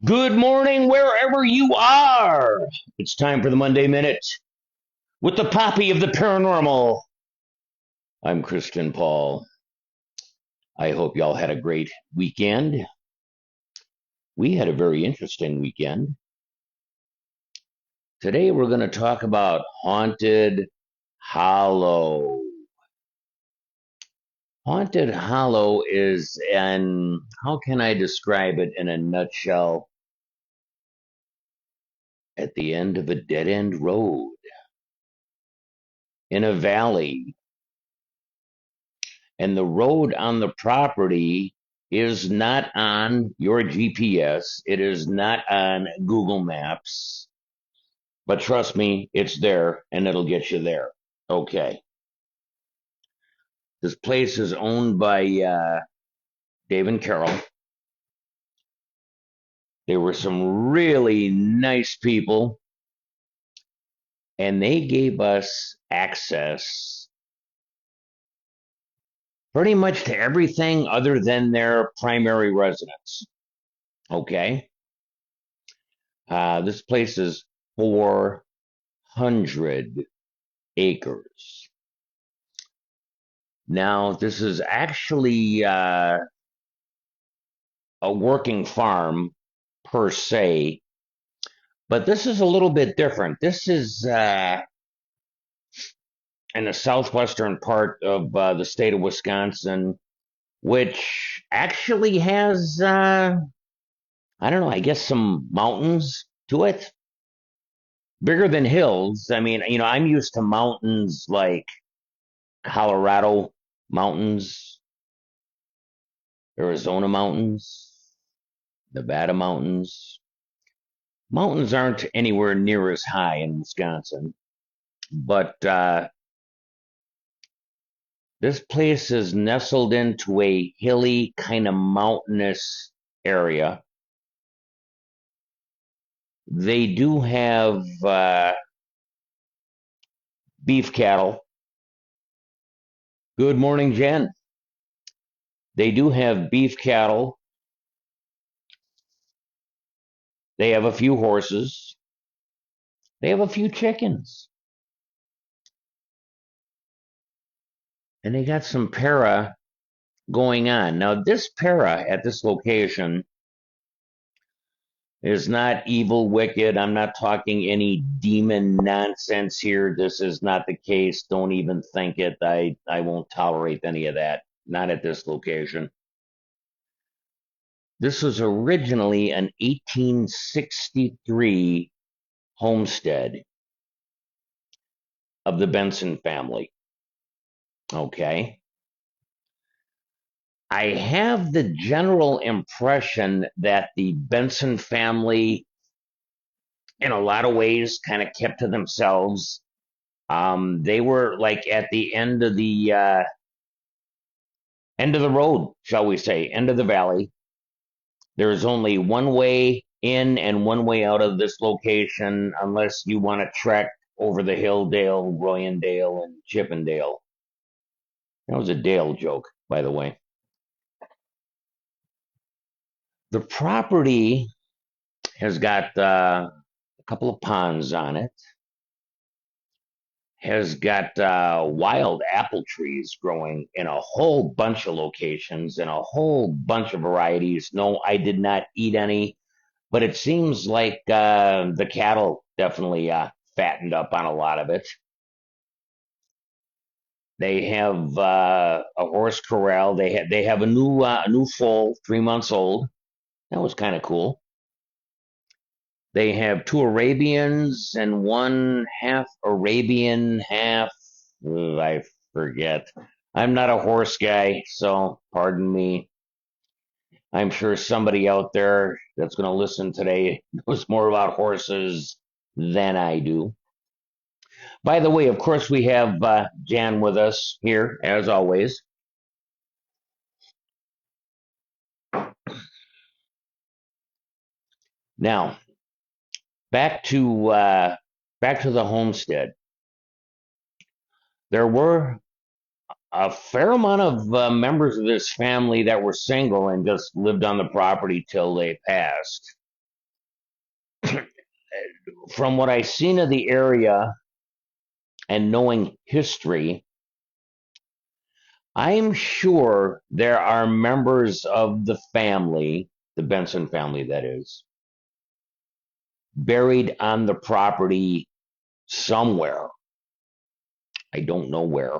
Good morning, wherever you are. It's time for the Monday Minute with the Poppy of the Paranormal. I'm Christian Paul. I hope y'all had a great weekend. We had a very interesting weekend. Today we're going to talk about Haunted Hollow. Haunted Hollow is how can I describe it in a nutshell? At the end of a dead end road in a valley, and the road on the property is not on your GPS. It is not on Google Maps. But trust me, it's there and it'll get you there. Okay. This place is owned by Dave and Carol. They were some really nice people, and they gave us access pretty much to everything other than their primary residence. Okay. This place is 400 acres. Now, this is actually a working farm per se, but this is a little bit different. This is in the southwestern part of the state of Wisconsin, which actually has, I don't know, I guess some mountains to it. Bigger than hills. I mean, I'm used to mountains like Colorado mountains, Arizona mountains, Nevada mountains. Mountains aren't anywhere near as high in Wisconsin, but this place is nestled into a hilly, kind of mountainous area. They do have beef cattle. Good morning, Jen. They do have beef cattle. They have a few horses. They have a few chickens. And they got some para going on. Now, this para at this location is not evil, wicked. I'm not talking any demon nonsense here. This is not the case. Don't even think it. I won't tolerate any of that. Not at this location. This was originally an 1863 homestead of the Benson family. Okay. I have the general impression that the Benson family, in a lot of ways, kind of kept to themselves. They were like at the end of the road, shall we say, end of the valley. There's only one way in and one way out of this location, unless you want to trek over the hill, Dale, Royandale, and Chippendale. That was a Dale joke, by the way. The property has got a couple of ponds on it, has got wild apple trees growing in a whole bunch of locations and a whole bunch of varieties. No, I did not eat any, but it seems like the cattle definitely fattened up on a lot of it. They have a horse corral. They have a new foal, 3 months old. That was kind of cool. They have two Arabians and one half Arabian, half, I forget. I'm not a horse guy, so pardon me. I'm sure somebody out there that's going to listen today knows more about horses than I do. By the way, of course, we have Jan with us here, as always. Now, back to the homestead. There were a fair amount of members of this family that were single and just lived on the property till they passed. From what I've seen of the area and knowing history, I'm sure there are members of the family, the Benson family, that is, buried on the property somewhere. I don't know where.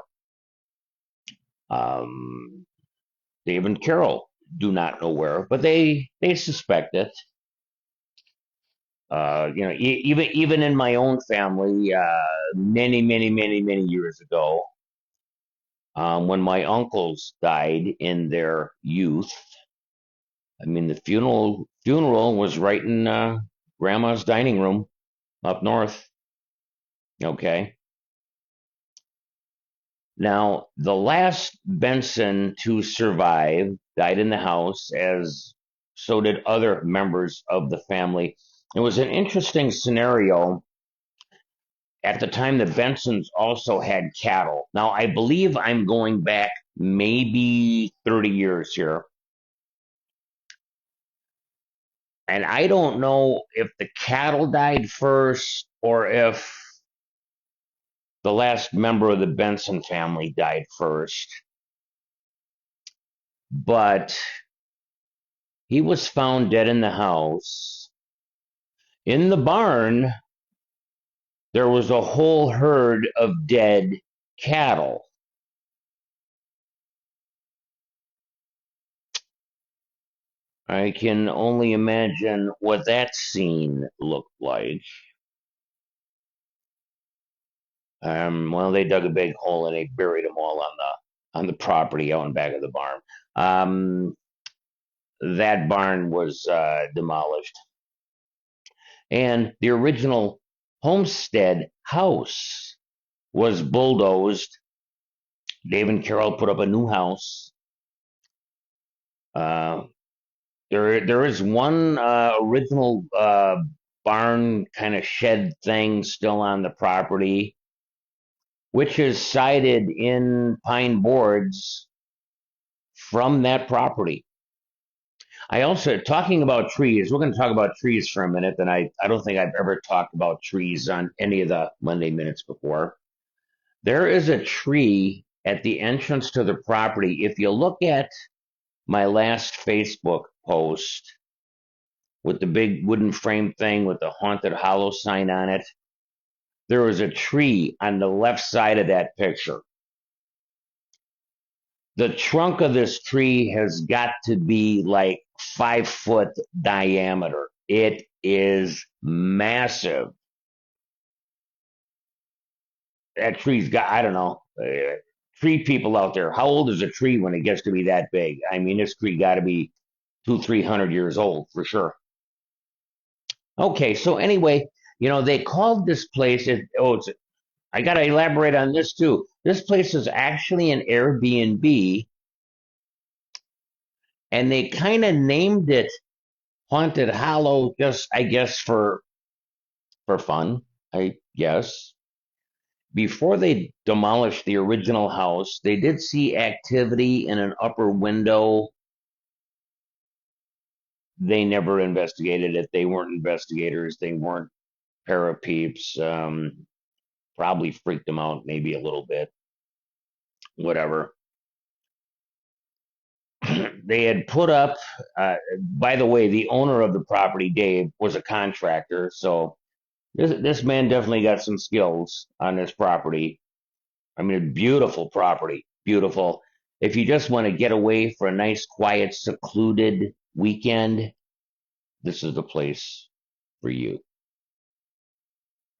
Um, Dave and Carol do not know where, but they suspect it. Even in my own family, many years ago, when my uncles died in their youth, I mean the funeral was right in Grandma's dining room up north. Okay. Now, the last Benson to survive died in the house, as so did other members of the family. It was an interesting scenario. At the time, the Bensons also had cattle. Now, I believe I'm going back maybe 30 years here. And I don't know if the cattle died first or if the last member of the Benson family died first. But he was found dead in the house. In the barn, there was a whole herd of dead cattle. I can only imagine what that scene looked like. Well, they dug a big hole and they buried them all on the property out in back of the barn. That barn was demolished, and the original homestead house was bulldozed. Dave and Carol put up a new house. Uh, there is one original barn kind of shed thing still on the property, which is sited in pine boards from that property. I also, talking about trees, we're going to talk about trees for a minute, and I don't think I've ever talked about trees on any of the Monday Minutes before. There is a tree at the entrance to the property. If you look at my last Facebook post with the big wooden frame thing with the Haunted Hollow sign on it, there was a tree on the left side of that picture. The trunk of this tree has got to be like 5 foot diameter. It is massive. That tree's got, I don't know, tree people out there. How old is a tree when it gets to be that big? I mean, this tree got to be 200-300 years old for sure. Okay, so anyway, they called this place. I got to elaborate on this too. This place is actually an Airbnb, and they kind of named it Haunted Hollow, just I guess for fun. I guess before they demolished the original house, they did see activity in an upper window. They never investigated it. They weren't investigators. They weren't parapeeps. Probably freaked them out, maybe a little bit. Whatever. They had put up. By the way, the owner of the property, Dave, was a contractor, so this man definitely got some skills on this property. I mean, beautiful property, beautiful. If you just want to get away for a nice, quiet, secluded weekend, this is the place for you.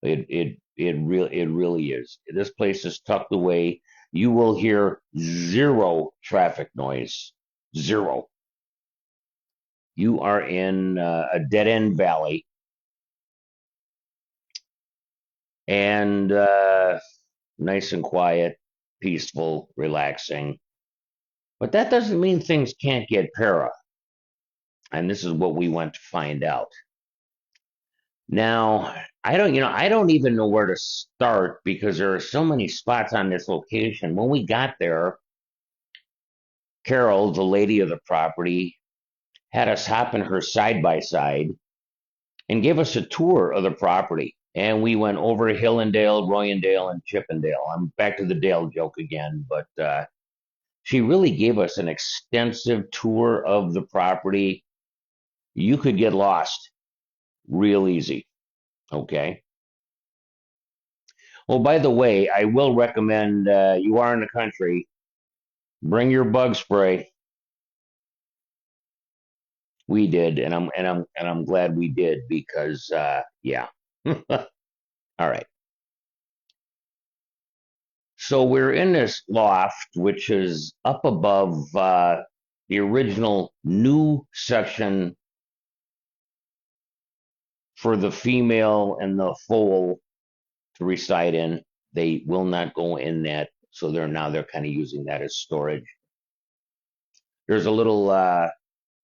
It really is. This place is tucked away. You will hear zero traffic noise. Zero. You are in a dead end valley, and nice and quiet, peaceful, relaxing. But that doesn't mean things can't get para. And this is what we went to find out. Now, I don't even know where to start because there are so many spots on this location. When we got there, Carol, the lady of the property, had us hop in her side by side, and gave us a tour of the property. And we went over Hillendale, Royandale, and Chippendale. I'm back to the Dale joke again, but she really gave us an extensive tour of the property. You could get lost real easy. Okay. Well, by the way, I will recommend you are in the country, bring your bug spray. We did, and I'm glad we did because yeah. All right. So we're in this loft, which is up above the original new section for the female and the foal to reside in. They will not go in that, so they're kind of using that as storage. There's a little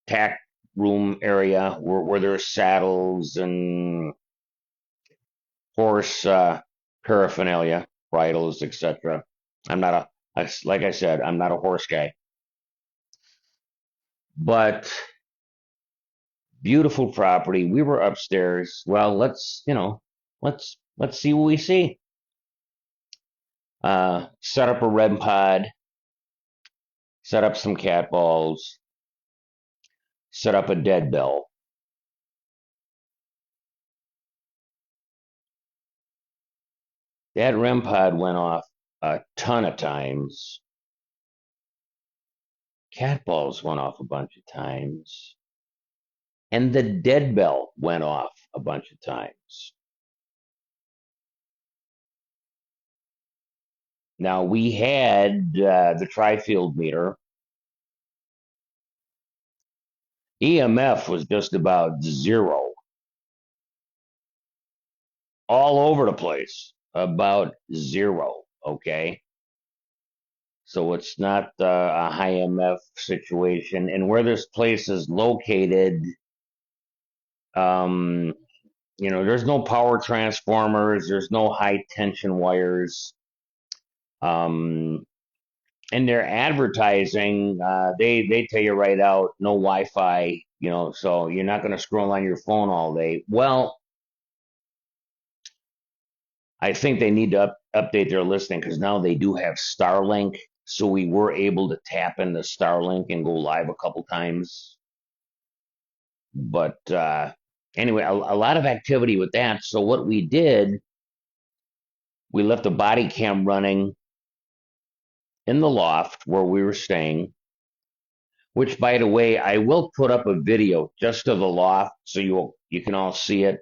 tack room area where there's saddles and horse paraphernalia, bridles, etc. I'm not like I said, I'm not a horse guy, but beautiful property. We were upstairs. Well, let's see what we see. Set up a REM pod, set up some cat balls, set up a dead bell. That REM pod went off a ton of times. Cat balls went off a bunch of times. And the dead bell went off a bunch of times. Now we had the tri-field meter. EMF was just about zero, all over the place, about zero. Okay, so it's not a high EMF situation, and where this place is located, um, there's no power transformers, there's no high tension wires. Um, and their advertising, they tell you right out, no Wi-Fi, so you're not going to scroll on your phone all day. Well, I think they need to update their listing because now they do have Starlink, so we were able to tap into Starlink and go live a couple times. But anyway, a lot of activity with that. So what we did, we left the body cam running in the loft where we were staying. Which, by the way, I will put up a video just of the loft so you can all see it.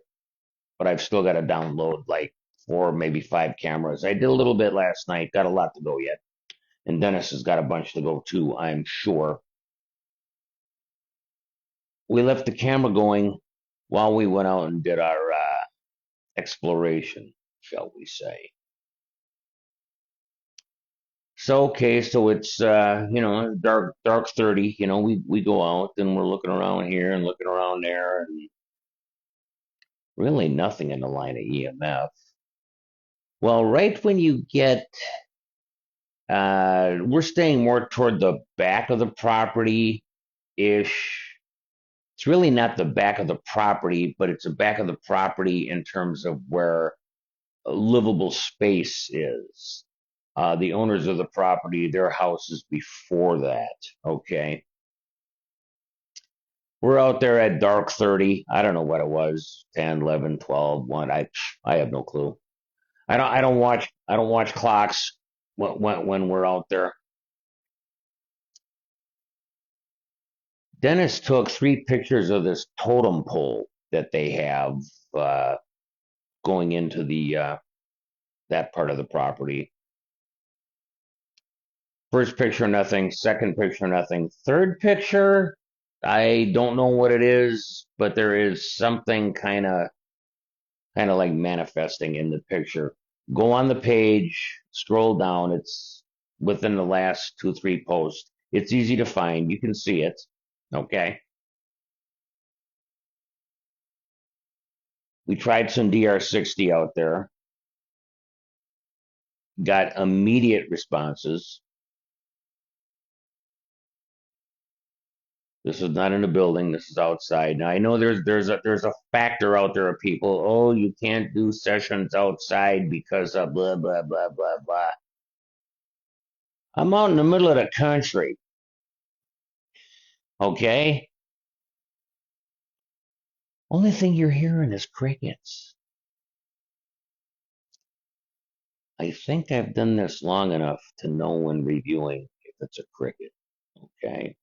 But I've still got to download like 4, maybe 5 cameras. I did a little bit last night. Got a lot to go yet, and Dennis has got a bunch to go too, I'm sure. We left the camera going while we went out and did our exploration, shall we say? So okay, so it's dark 30. We go out and we're looking around here and looking around there, and really nothing in the line of EMF. Well, right when you get, we're staying more toward the back of the property ish. It's really not the back of the property, but it's the back of the property in terms of where livable space is. The owners of the property, their house is before that. Okay. We're out there at dark 30. I don't know what it was, 10, 11, 12, 1. I have no clue. I don't watch clocks when we're out there. Dennis took 3 pictures of this totem pole that they have uh, going into the that part of the property. First picture, nothing. Second picture, nothing. Third picture, I don't know what it is, but there is something kind of like manifesting in the picture. Go on the page, scroll down. It's within the last 2, 3 posts. It's easy to find. You can see it. Okay. We tried some DR60 out there, got immediate responses. This is not in a building. This is outside. Now I know there's a factor out there of people. Oh, you can't do sessions outside because of blah blah blah blah blah. I'm out in the middle of the country. Okay. Only thing you're hearing is crickets. I think I've done this long enough to know when reviewing if it's a cricket. Okay.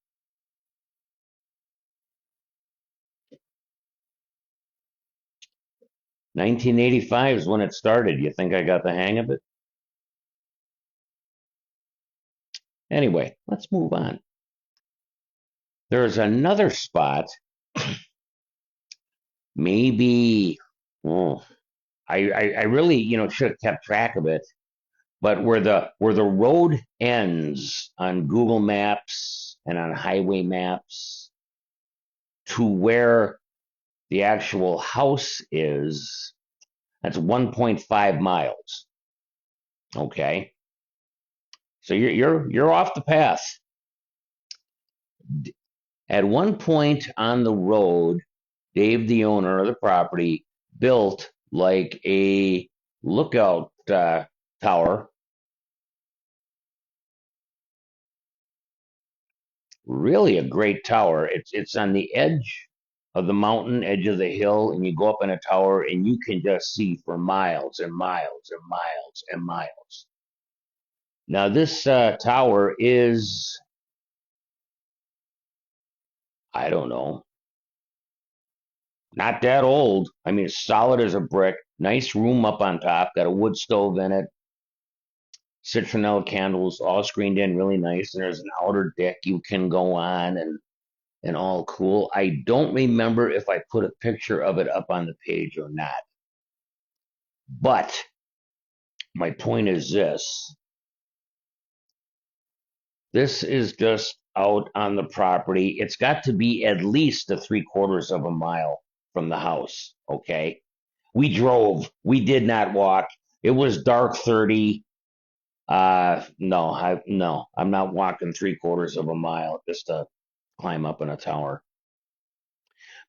1985 is when it started. You think I got the hang of it? Anyway, let's move on. There's another spot, maybe, oh, I really, should have kept track of it, but where the road ends on Google Maps and on highway maps to where the actual house is, that's 1.5 miles. Okay. So you're off the path. At one point on the road, Dave, the owner of the property, built like a lookout tower. Really a great tower. It's on the edge of the mountain, edge of the hill, and you go up in a tower and you can just see for miles and miles and miles and miles. Now this tower is, I don't know, not that old. I mean, it's solid as a brick. Nice room up on top. Got a wood stove in it. Citronella candles, all screened in, really nice. And there's an outer deck you can go on and all cool. I don't remember if I put a picture of it up on the page or not. But my point is this. This is just out on the property. It's got to be at least a 3/4 of a mile from the house. Okay. We drove. We did not walk. It was dark 30. No, I'm not walking 3/4 of a mile just to climb up in a tower.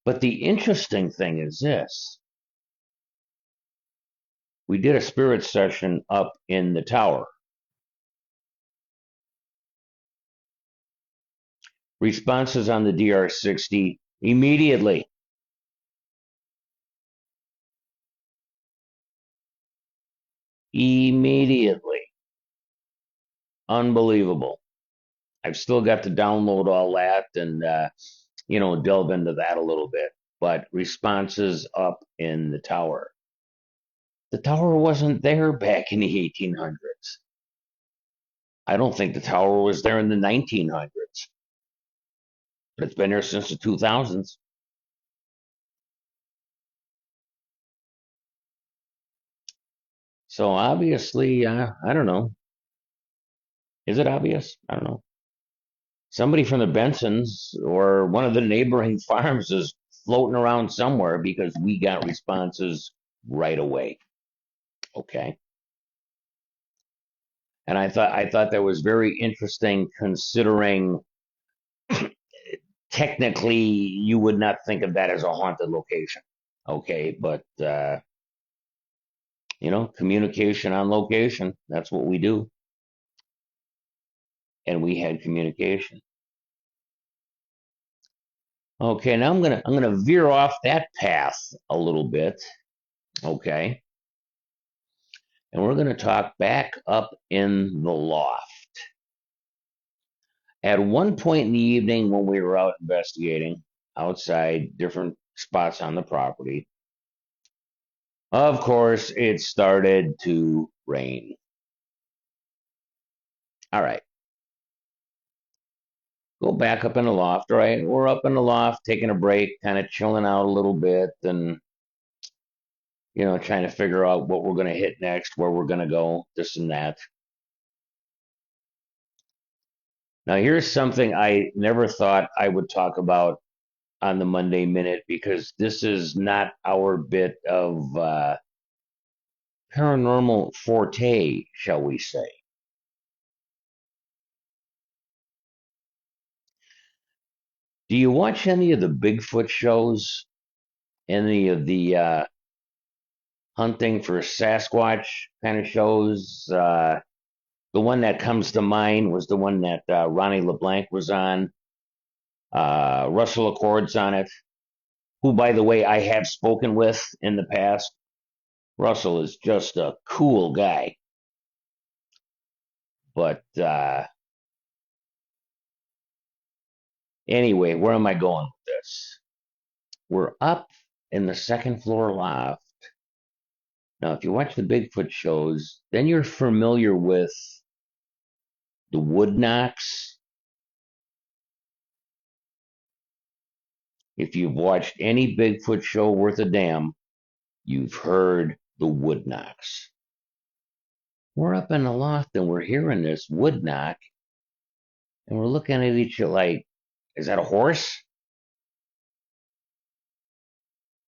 But the interesting thing is this. We did a spirit session up in the tower. Responses on the DR60 immediately. Immediately. Unbelievable. I've still got to download all that and, delve into that a little bit. But responses up in the tower. The tower wasn't there back in the 1800s. I don't think the tower was there in the 1900s, but it's been there since the 2000s. So obviously, I don't know. Is it obvious? I don't know. Somebody from the Bensons or one of the neighboring farms is floating around somewhere because we got responses right away. Okay. And I thought that was very interesting considering technically you would not think of that as a haunted location. Okay, but communication on location, that's what we do. And we had communication. Okay, now I'm gonna veer off that path a little bit. Okay. And we're gonna talk back up in the loft. At one point in the evening when we were out investigating outside different spots on the property, of course it started to rain. All right. Go back up in the loft. All right. We're up in the loft taking a break, kind of chilling out a little bit and trying to figure out what we're going to hit next, where we're going to go, this and that. Now, here's something I never thought I would talk about on the Monday Minute because this is not our bit of paranormal forte, shall we say. Do you watch any of the Bigfoot shows? Any of the hunting for Sasquatch kind of shows? The one that comes to mind was the one that Ronnie LeBlanc was on. Russell Accord's on it, who, by the way, I have spoken with in the past. Russell is just a cool guy. But anyway, where am I going with this? We're up in the second floor loft. Now, if you watch the Bigfoot shows, then you're familiar with the wood knocks. If you've watched any Bigfoot show worth a damn, you've heard the wood knocks. We're up in the loft and we're hearing this wood knock, and we're looking at each other like, is that a horse?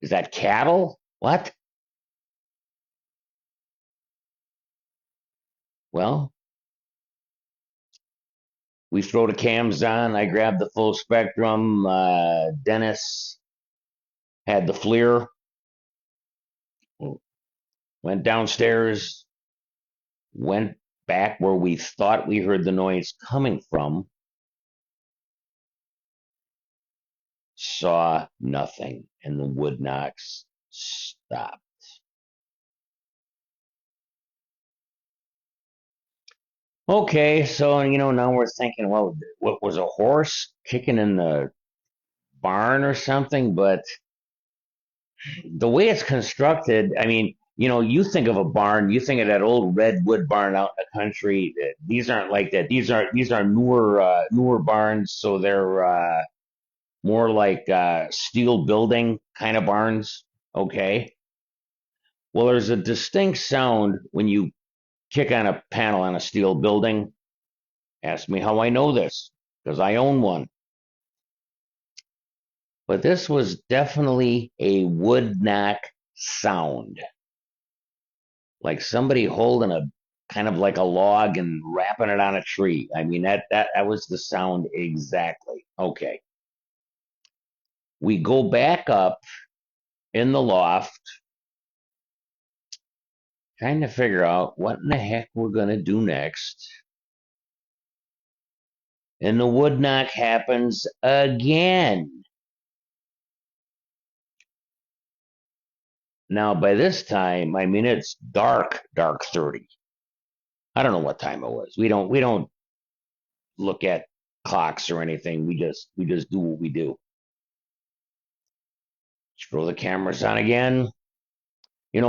Is that cattle? What? Well, we throw the cams on. I grabbed the full spectrum. Dennis had the FLIR. Went downstairs, went back where we thought we heard the noise coming from, saw nothing, and the wood knocks stopped. Okay, so now we're thinking, well, what was a horse kicking in the barn or something? But the way it's constructed, I mean, you think of a barn, you think of that old red wood barn out in the country. These aren't like that. These are newer barns, so they're more like steel building kind of barns. Okay. Well, there's a distinct sound when you kick on a panel on a steel building. Ask me how I know this, because I own one. But this was definitely a wood knock sound, like somebody holding a kind of like a log and wrapping it on a tree. I mean, that was the sound exactly. Okay. We go back up in the loft, trying to figure out what in the heck we're going to do next. And the wood knock happens again. Now, by this time, I mean, it's dark, dark 30. I don't know what time it was. We don't look at clocks or anything. We just do what we do. Throw the cameras on again.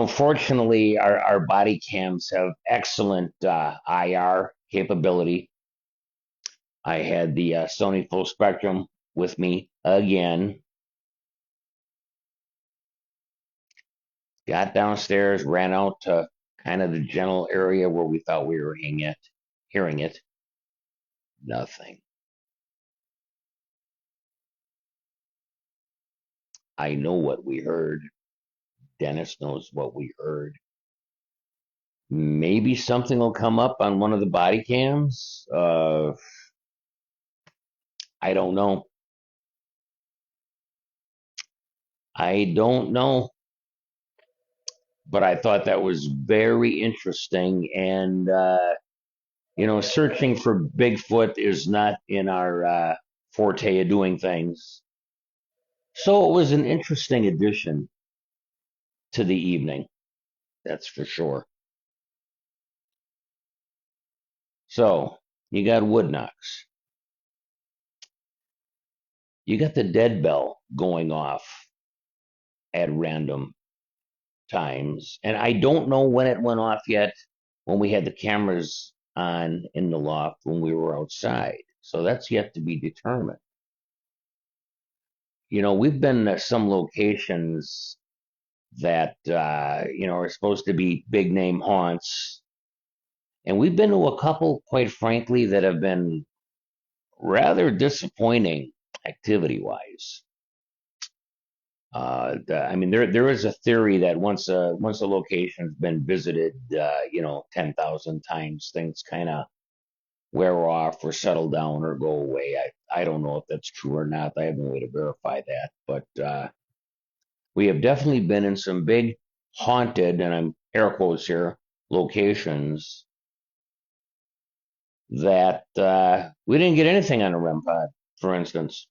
Fortunately, our body cams have excellent IR capability. I had the Sony Full Spectrum with me again. Got downstairs, ran out to kind of the general area where we thought we were hearing it. Nothing. I know what we heard. Dennis knows what we heard. Maybe something will come up on one of the body cams. I don't know. I don't know. But I thought that was very interesting. And, searching for Bigfoot is not in our forte of doing things. So it was an interesting addition to the evening, that's for sure. So you got wood knocks. You got the dead bell going off at random times. And I don't know when it went off yet, when we had the cameras on in the loft when we were outside. So that's yet to be determined. We've been to some locations that, are supposed to be big name haunts. And we've been to a couple, quite frankly, that have been rather disappointing activity wise. I mean, there is a theory that once a location's been visited, 10,000 times, things kind of wear off or settle down or go away. I don't know if that's true or not. I have no way to verify that. But we have definitely been in some big haunted, and I'm air quotes here, locations that we didn't get anything on a REM pod, for instance.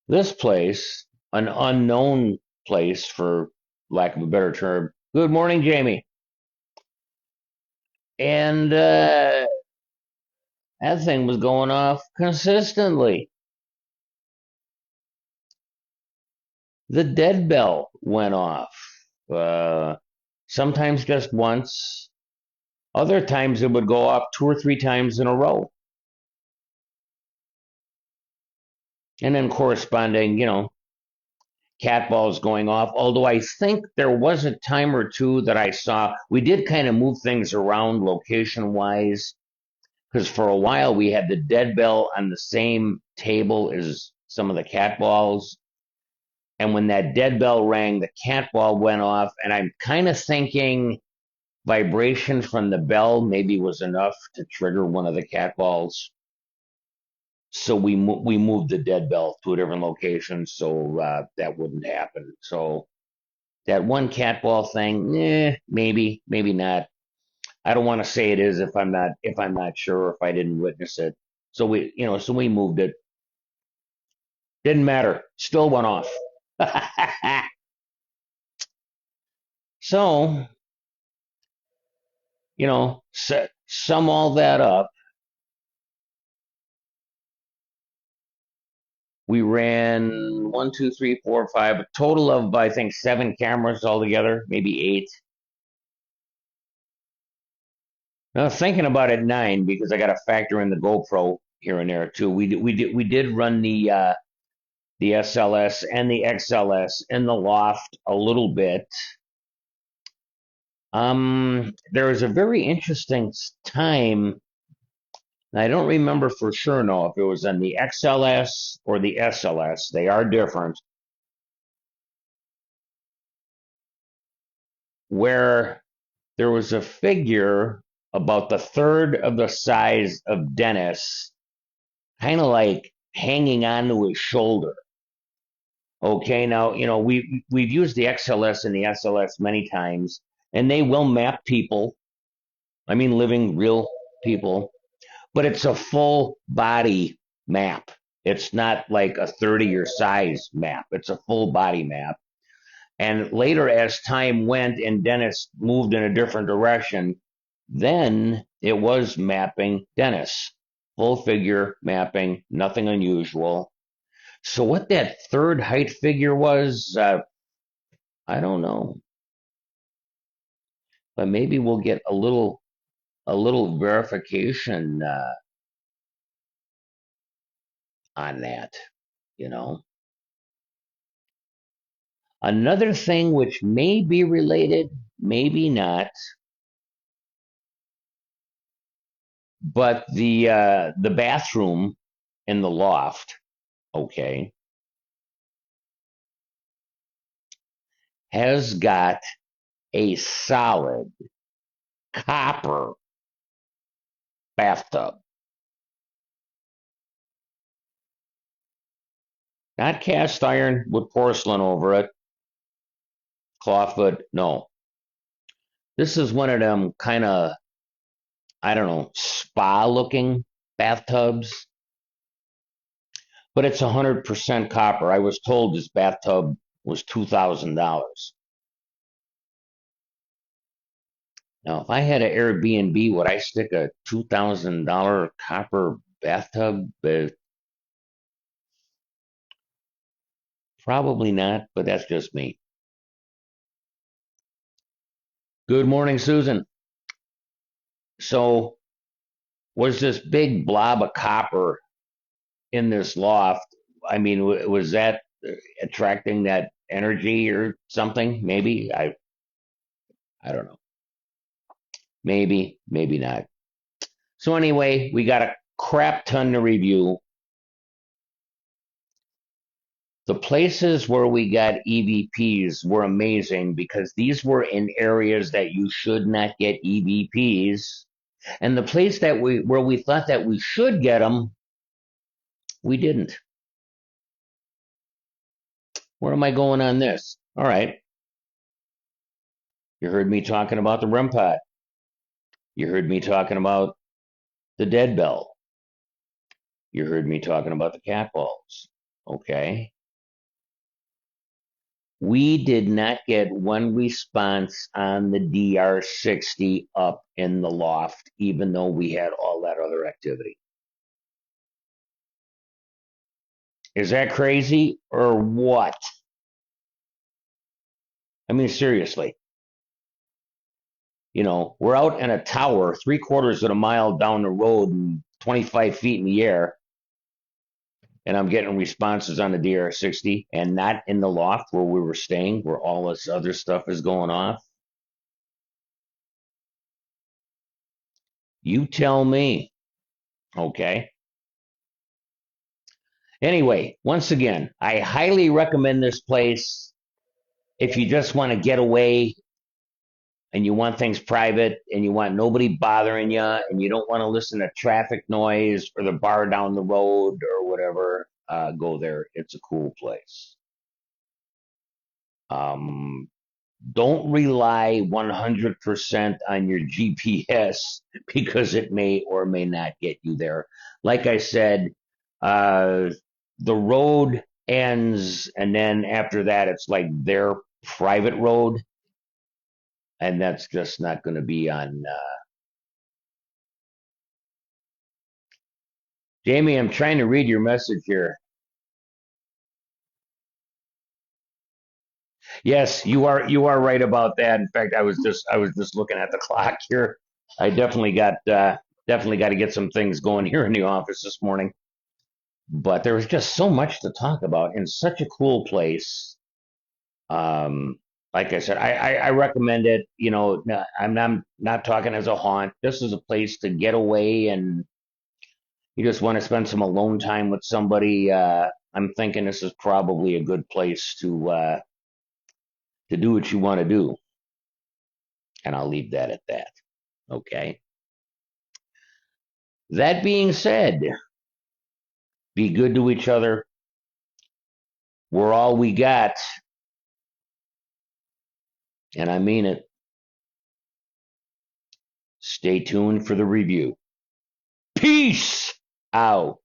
This place, an unknown place, for lack of a better term. Good morning, Jamie. And that thing was going off consistently. The dead bell went off. Uh, Sometimes just once. Other times it would go off two or three times in a row. And then corresponding, cat balls going off. Although I think there was a time or two that I saw, we did kind of move things around location wise, because for a while we had the dead bell on the same table as some of the cat balls. And when that dead bell rang, the cat ball went off. And I'm kind of thinking vibration from the bell maybe was enough to trigger one of the cat balls. So we moved the dead bell to a different location so that wouldn't happen. So that one cat ball thing, maybe not. I don't want to say it is if I'm not sure, if I didn't witness it. So we moved it. Didn't matter. Still went off. So, sum all that up. We ran one, two, three, four, five, a total of I think 7 cameras altogether, maybe 8. Now thinking about it, 9 because I got to factor in the GoPro here and there too. We did run the SLS and the XLS in the loft a little bit. There was a very interesting time. I don't remember for sure now if it was on the XLS or the SLS. They are different. Where there was a figure about the third of the size of Dennis, kind of like hanging onto his shoulder. Okay, now we've used the XLS and the SLS many times, and they will map people. I mean, living real people, but it's a full body map. It's not like a 30 size map. It's a full body map. And later, as time went and Dennis moved in a different direction, then it was mapping Dennis. Full figure mapping, nothing unusual. So what that third height figure was, I don't know. But maybe we'll get a little verification on that, you know. Another thing which may be related, maybe not, but the bathroom in the loft, okay, has got a solid copper bathtub. Not cast iron with porcelain over it, clawfoot, no. This is one of them kind of, I don't know, spa looking bathtubs, but it's 100% copper. I was told this bathtub was $2,000. Now, if I had an Airbnb, would I stick a $2,000 copper bathtub? Probably not, but that's just me. Good morning, Susan. So, was this big blob of copper in this loft? I mean, was that attracting that energy or something? Maybe. I don't know. Maybe, maybe not. So anyway, we got a crap ton to review. The places where we got EVPs were amazing because these were in areas that you should not get EVPs. And the place that where we thought that we should get them, we didn't. Where am I going on this? All right. You heard me talking about the REM pod. You heard me talking about the dead bell. You heard me talking about the cat balls. Okay. We did not get one response on the DR60 up in the loft, even though we had all that other activity. Is that crazy or what? I mean, seriously. We're out in a tower 3/4 of a mile down the road and 25 feet in the air, and I'm getting responses on the DR60 and not in the loft where we were staying, where all this other stuff is going off. You tell me. Okay. Anyway, once again, I highly recommend this place if you just want to get away and you want things private and you want nobody bothering you and you don't want to listen to traffic noise or the bar down the road or whatever. Go there. It's a cool place. Um, don't rely 100% on your GPS because it may or may not get you there. Like I said, uh, the road ends, and then after that, it's like their private road, and that's just not going to be on. Jamie, I'm trying to read your message here. Yes, you are right about that. In fact, I was just looking at the clock here. I definitely got to get some things going here in the office this morning. But there was just so much to talk about in such a cool place. Um, like I said, I recommend it. I'm not talking as a haunt. This is a place to get away and you just want to spend some alone time with somebody. I'm thinking this is probably a good place to do what you want to do. And I'll leave that at that. Okay. That being said, be good to each other. We're all we got. And I mean it. Stay tuned for the review. Peace out.